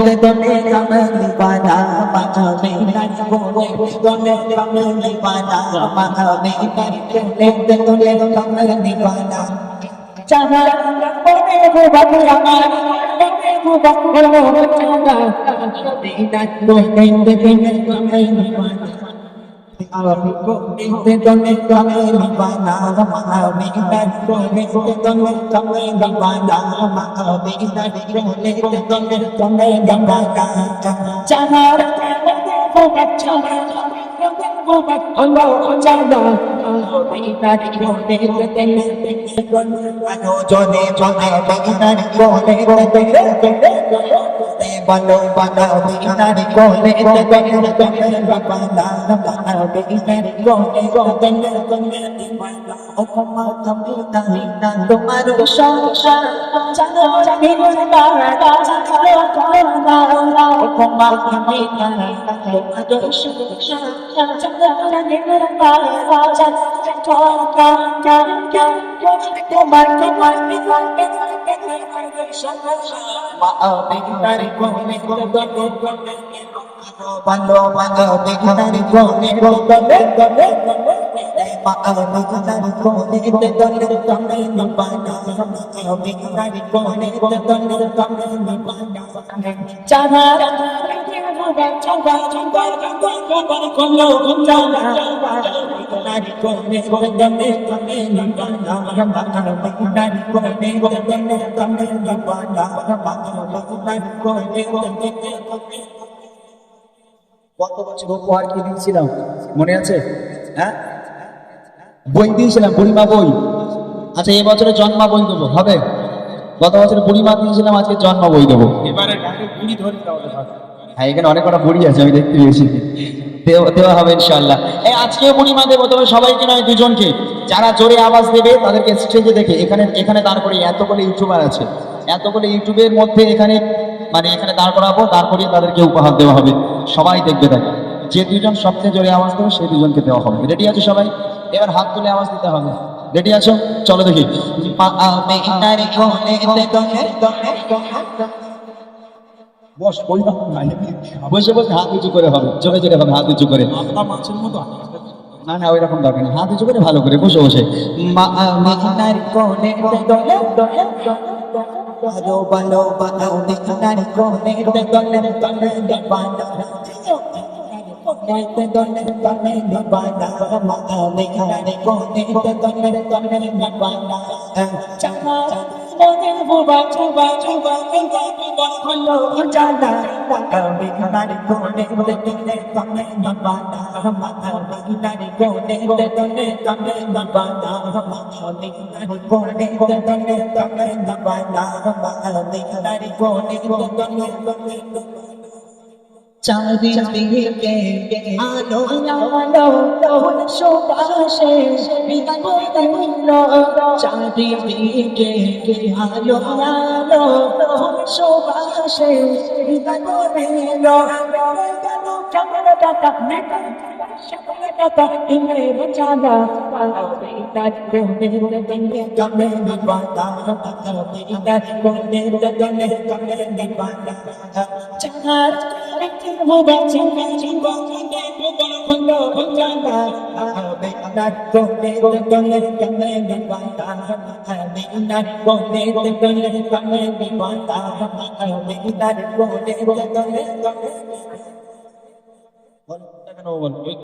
Donne kamali bana mahame nai bole donne kamali bana mahame nai bole donne kamali bana chana bole ho bana ho bana chana dina bole donne kamali bana Donne kamali bana mahame nai bole donne kamali bana mahame nai bole donne kamali bana chana ho bana go back on the chanda we that go de de I know Johnny Johnny go de balo balo we that go de oh come on come down do maru shah chanda jani oh come on come Bando bando bigari go ne go ne ma bigari go ne de donne donne no banda bigari go ne de donne donne no banda chana changa changa konlo konjana bigari go ne de donne donne no banda bigari go ne de donne donne no banda bigari go ne de কত বছর উপহার কি দিয়েছিলাম মনে আছে? হ্যাঁ, বই দিয়েছিলাম, বুড়িমা বই। আচ্ছা, এই বছরে জন্মা বই দেবো, হবে? গত বছরে বুড়িমা দিয়েছিলাম, আজকে জন্মা বই দেবো। এবারে বুড়ি ধরে হ্যাঁ, এখানে অনেক কটা বুড়ি আছে, আমি দেখতে পেয়েছি। দেওয়া হবে ইনশাআল্লাহ। এই আজকে বুড়িমা দেবো, তবে সবাইকে নয়, দুজনকে। যারা জোরে আওয়াজ দেবে তাদেরকে স্টেজে দেখে এখানে দাঁড় করিয়ে, এতগুলো ইউটিউবার আছে, এতগুলো ইউটিউবের মধ্যে এখানে দাঁড় করাবো, দাঁড় করিয়ে তাদেরকে উপহার দেওয়া হবে। সবাই দেখবে তাকে, যে দুজন সবচেয়ে জোরে আওয়াজ দেবে সেই দুজনকে দেওয়া হবে। রেডি আছো সবাই? এবার হাত তুলে আওয়াজ দিতে হবে। রেডি আছো? চলো দেখি। বসে বসে হাত উঁচু করে হবে, জোরে জোরে হবে, হাত উঁচু করে। না না, ওই রকম দরকার নেই, হাত উঁচু করে ভালো করে বসে বসে। Balo balo balo diknani kone de donne de banda de donne de banda ma diknani kone de donne de banda chama bone buba chuba chuba kholo chanda diknani kone de donne de banda ma diknani kone de donne de banda ma diknani kone de donne de banda চারিদিকে আলো আলো সুবাসে চারিদিকে আলো আলো সুবাসে